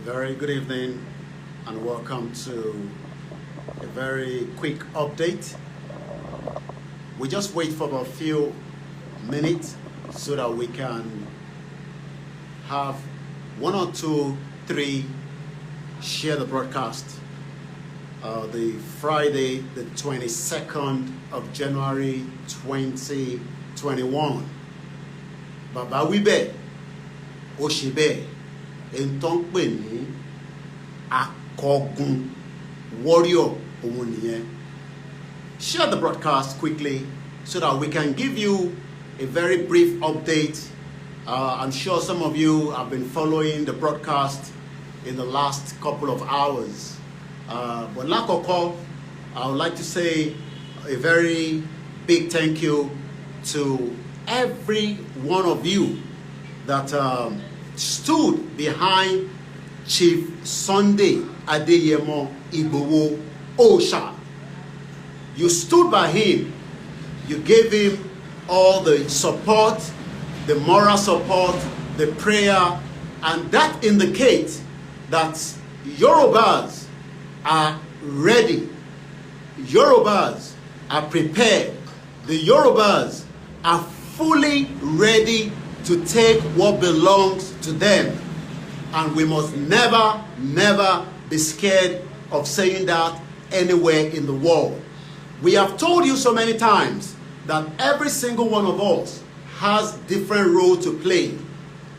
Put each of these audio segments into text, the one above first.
Very good evening and welcome to a very quick update. We just wait for a few minutes so that we can have 1 or 2, 3 share the broadcast. The Friday, the 22nd of January 2021. Baba Wibe, Oshibe, Entonkpeni, Akogun, Warrior, Omuniye. Share the broadcast quickly so that we can give you a very brief update. I'm sure some of you have been following the broadcast in the last couple of hours. But Lakoko, I would like to say a very big thank you to every one of you that stood behind Chief Sunday Adeyemo Igboho Osha. You stood by him. You gave him all the support, the moral support, the prayer, and that indicates that Yorubas are ready. Yorubas are prepared. The Yorubas are fully ready to take what belongs to them. And we must never, never be scared of saying that anywhere in the world. We have told you so many times that every single one of us has different role to play.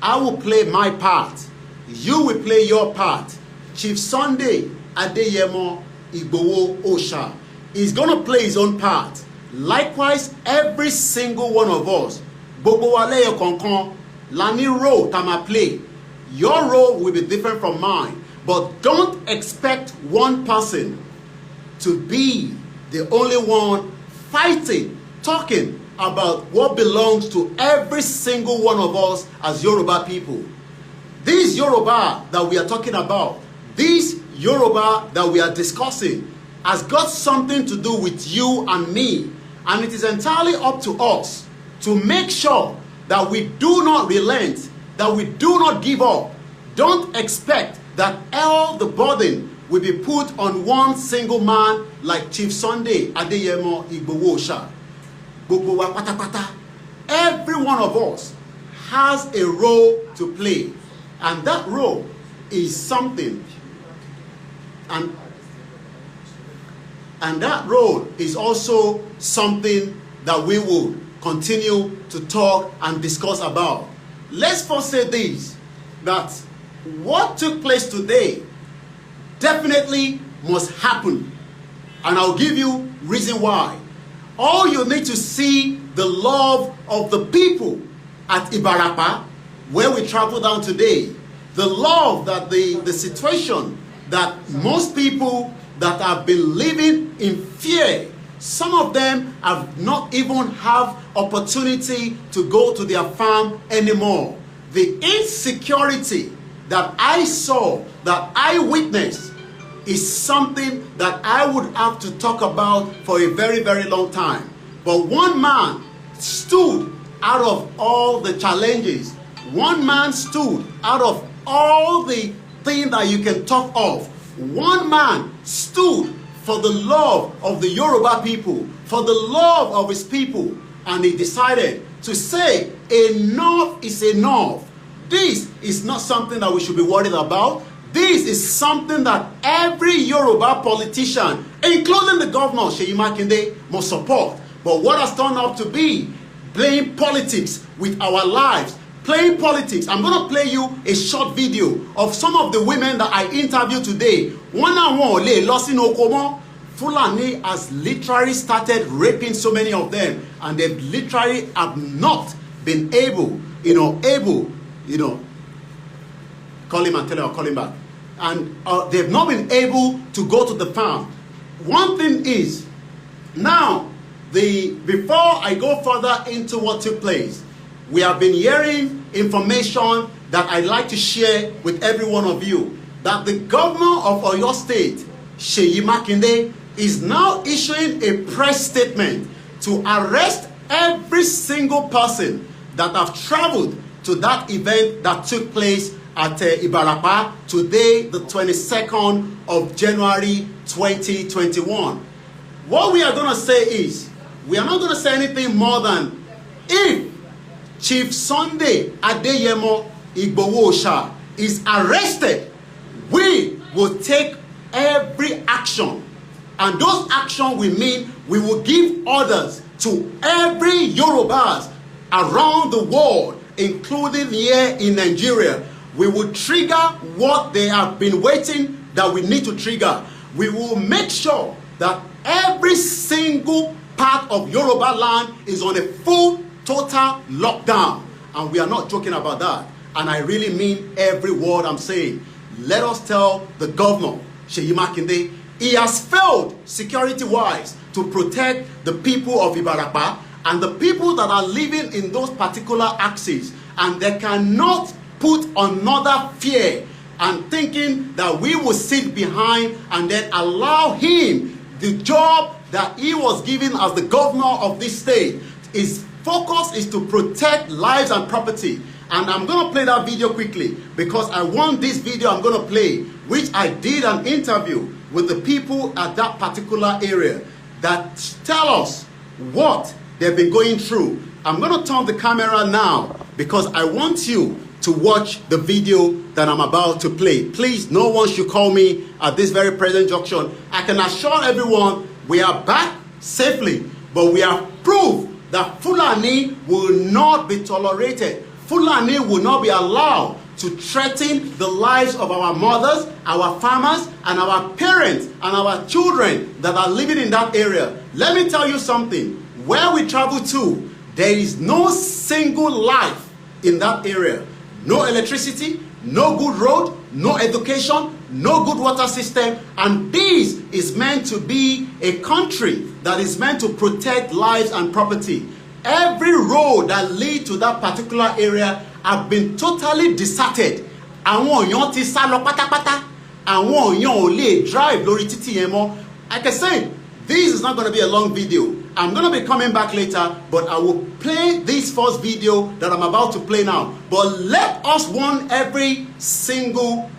I will play my part. You will play your part. Chief Sunday Adeyemo Igboho Osha is going to play his own part. Likewise, every single one of us, Gbogbo wa leyo kankan, la ni role ta ma play. Your role will be different from mine, but don't expect one person to be the only one fighting, talking about what belongs to every single one of us as Yoruba people. This Yoruba that we are talking about, this Yoruba that we are discussing, has got something to do with you and me. And it is entirely up to us to make sure that we do not relent, that we do not give up. Don't expect that all the burden will be put on one single man like Chief Sunday Adeyemo Igboho Osha. Gbogbo wa pátápátá. Every one of us has a role to play. And that role is something. And that role is also something that we will continue to talk and discuss about. Let's first say this, that what took place today definitely must happen. And I'll give you reason why. All you need to see the love of the people at Ibarapa, where we travel down today, the love that the situation that most people that have been living in fear, some of them have not even have opportunity to go to their farm anymore. The insecurity that I saw, that I witnessed, is something that I would have to talk about for a very, very long time. But one man stood out of all the challenges. One man stood out of all the things that you can talk of. One man stood for the love of the Yoruba people, for the love of his people, and he decided to say, enough is enough. This is not something that we should be worried about. This is something that every Yoruba politician, including the governor, Makinde, must support. But what has turned out to be playing politics with our lives, playing politics. I'm going to play you a short video of some of the women that I interviewed today. One and one, Losin Okomo, Fulani has literally started raping so many of them, and they literally have not been able, call him and tell him I'll call him back. And they've not been able to go to the farm. One thing is, now, before I go further into what took place, we have been hearing information that I'd like to share with every one of you, that the governor of Oyo State, Makinde, is now issuing a press statement to arrest every single person that have traveled to that event that took place at Ibarapa to today, the 22nd of January 2021. What we are going to say is, we are not going to say anything more than, if Chief Sunday Adeyemo Igboho is arrested, we will take every action. And those actions will mean we will give orders to every Yorubas around the world, including here in Nigeria. We will trigger what they have been waiting that we need to trigger. We will make sure that every single part of Yoruba land is on a full, total lockdown. And we are not joking about that. And I really mean every word I'm saying. Let us tell the governor, Seyi Makinde, he has failed security-wise to protect the people of Ibarapa and the people that are living in those particular axes. And they cannot put another fear and thinking that we will sit behind and then allow him the job that he was given as the governor of this state. His focus is to protect lives and property. And I'm going to play that video quickly because I want this video I'm going to play, which I did an interview with the people at that particular area that tell us what they've been going through. I'm going to turn the camera now because I want you to watch the video that I'm about to play. Please, no one should call me at this very present junction. I can assure everyone we are back safely, but we have proved that Fulani will not be tolerated. Fulani will not be allowed to threaten the lives of our mothers, our farmers, and our parents, and our children that are living in that area. Let me tell you something. Where we travel to, there is no single life in that area. No electricity, no good road, no education, no good water system. And this is meant to be a country that is meant to protect lives and property. Every road that leads to that particular area have been totally deserted. Àwọn èèyàn ti sá lọ pátápátá. Àwọn èèyàn ò lè drive lórí títì yẹn mọ́. Like I said, this is not going to be a long video. I'm going to be coming back later, but I will play this first video that I'm about to play now. But let us warn every single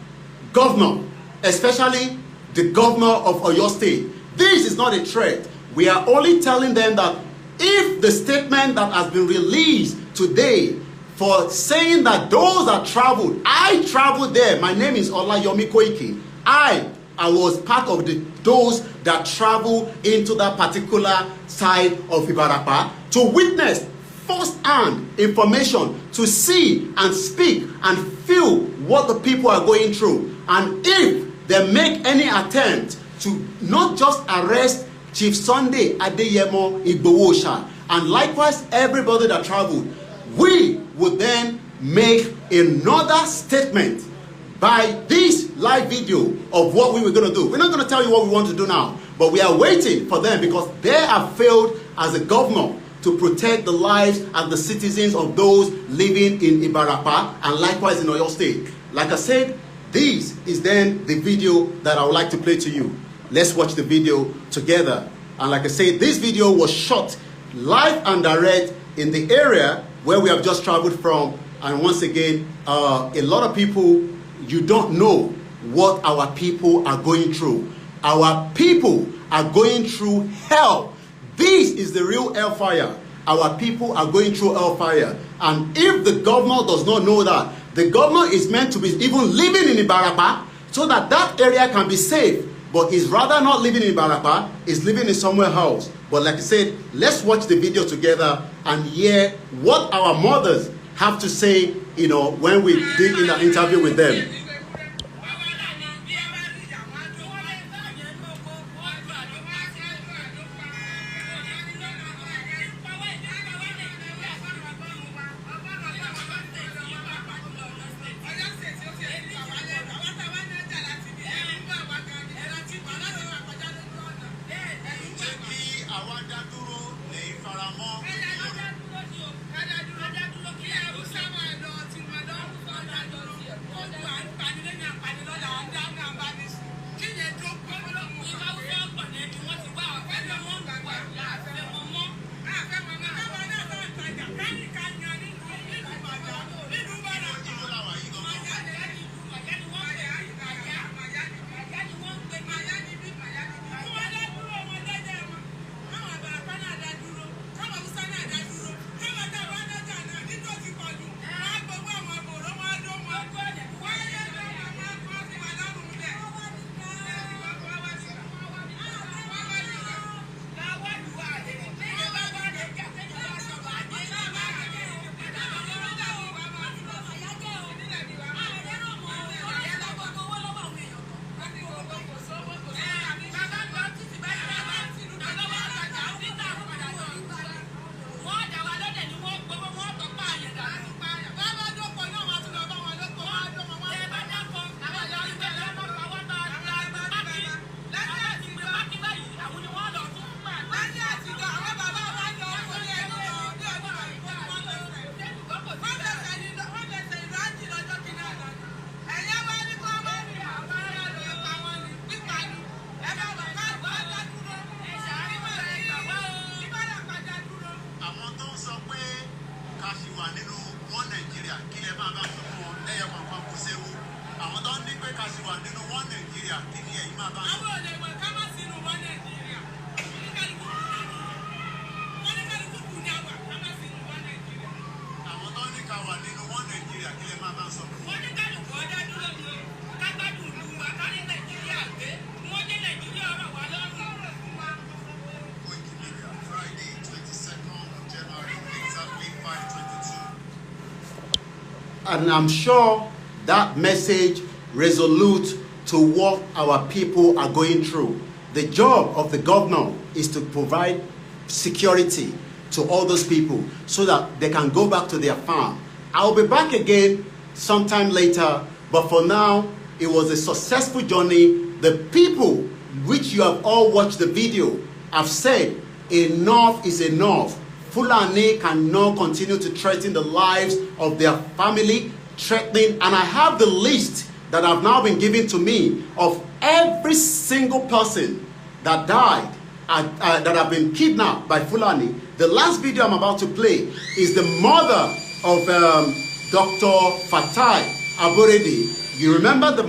governor, especially the governor of Oyo State. This is not a threat. We are only telling them that if the statement that has been released today for saying that those that traveled, I traveled there, my name is Olayomi Koiki. I was part of those that traveled into that particular side of Ibarapa to witness first-hand information, to see and speak and feel what the people are going through. And if they make any attempt to not just arrest Chief Sunday Adeyemo Igboho, and likewise everybody that traveled, we would then make another statement by this live video of what we were going to do. We're not going to tell you what we want to do now, but we are waiting for them because they have failed as a governor to protect the lives and the citizens of those living in Ibarapa and likewise in Oyo State. Like I said, this is then the video that I would like to play to you. Let's watch the video together. And like I said, this video was shot live and direct in the area where we have just traveled from. And once again, a lot of people, you don't know what our people are going through. Our people are going through hell. This is the real hellfire. Our people are going through hellfire. And if the governor does not know that, the governor is meant to be even living in Ibarapa so that that area can be safe. But he's rather not living in Ibarapa, he's living in somewhere else. But like I said, let's watch the video together and hear what our mothers have to say, you know, when we did in an interview with them. And I'm sure that message resolute to what our people are going through. The job of the governor is to provide security to all those people so that they can go back to their farm. I'll be back again sometime later, but for now, it was a successful journey. The people, which you have all watched the video, have said enough is enough. Fulani cannot continue to threaten the lives of their family, and I have the list that have now been given to me of every single person that died, that have been kidnapped by Fulani. The last video I'm about to play is the mother of Dr. Fatai Aborede. You remember the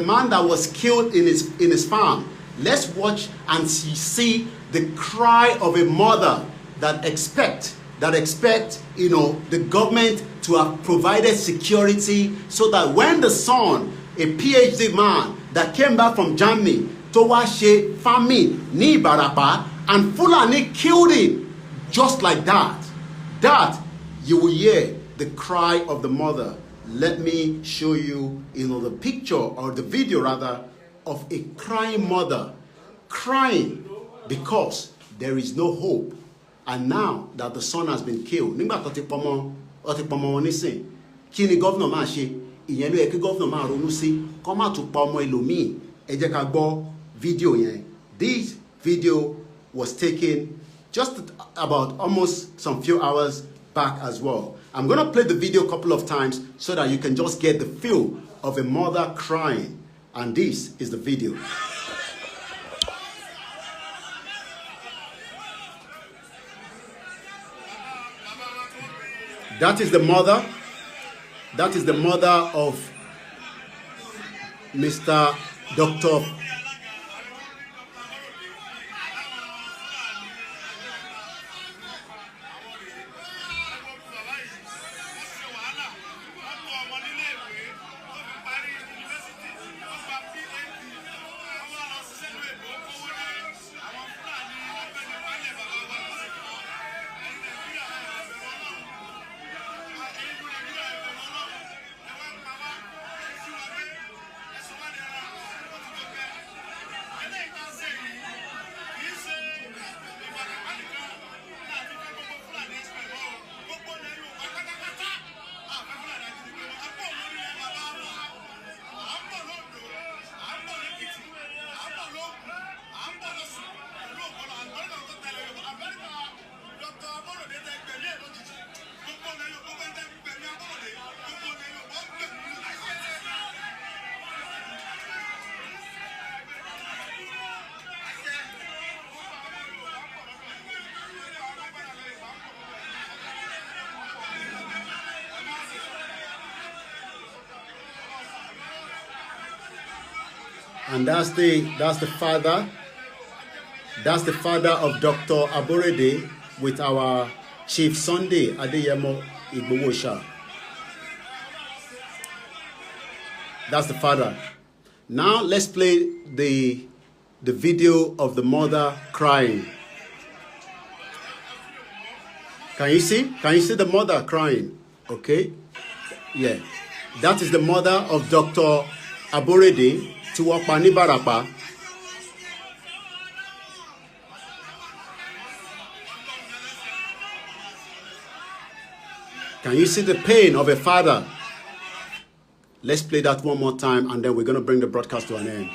man that was killed in his farm. Let's watch and see the cry of a mother that expect the government to have provided security so that when the son, a PhD man that came back from Germany to watch famine ni Ibarapa, and Fulani killed him just like that, you will hear the cry of the mother. Let me show you, the picture or the video rather of a crying mother, crying because there is no hope. And now that the son has been killed, nígbà tó ti pọmọ wọn nísìn, kí ni governor máa ṣe? Ìyẹn ló yẹ kí governor máa ronú sí, kó má tún pa ọmọ ẹlòmíì. Ẹ jẹ́ ká gbọ́ video yẹn. This video was taken just about almost some few hours back as well. I'm going to play the video a couple of times so that you can just get the feel of a mother crying. And this is the video. That is the mother. That is the mother of Mr. Dr. And that's the father. That's the father of Dr. Aborede with our Chief Sunday Adeyemo Igboho. That's the father. Now let's play the video of the mother crying. Can you see? Can you see the mother crying? Okay. Yeah. That is the mother of Dr. Aborede. Ibarapa. Can you see the pain of a father? Let's play that one more time and then we're going to bring the broadcast to an end.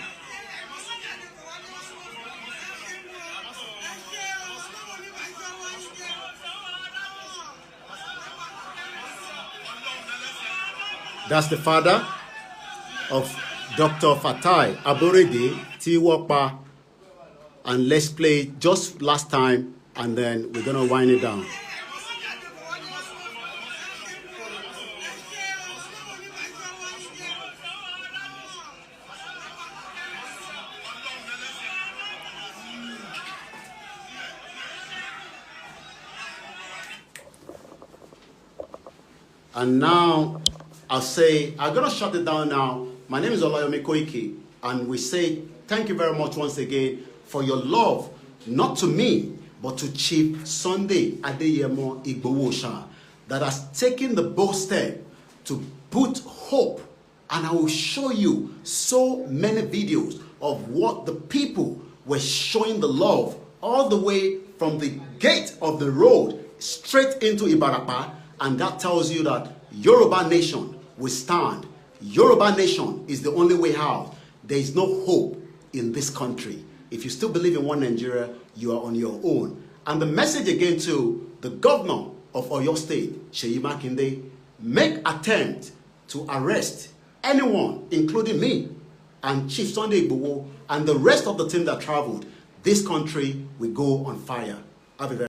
That's the father of Dr. Fatai Aborede Tiwapa, and let's play just last time and then we're going to wind it down. And now I'll say, I'm going to shut it down now. My name is Olayomi Koiki, and we say thank you very much once again for your love, not to me, but to Chief Sunday Adeyemo Igboho, that has taken the bold step to put hope. And I will show you so many videos of what the people were showing the love all the way from the gate of the road straight into Ibarapa. And that tells you that Yoruba nation will stand. Yoruba nation is the only way out. There is no hope in this country. If you still believe in one Nigeria, you are on your own. And the message again to the governor of Oyo State, Makinde, make attempt to arrest anyone, including me and Chief Sunday Igboho and the rest of the team that traveled. This country will go on fire. Have a very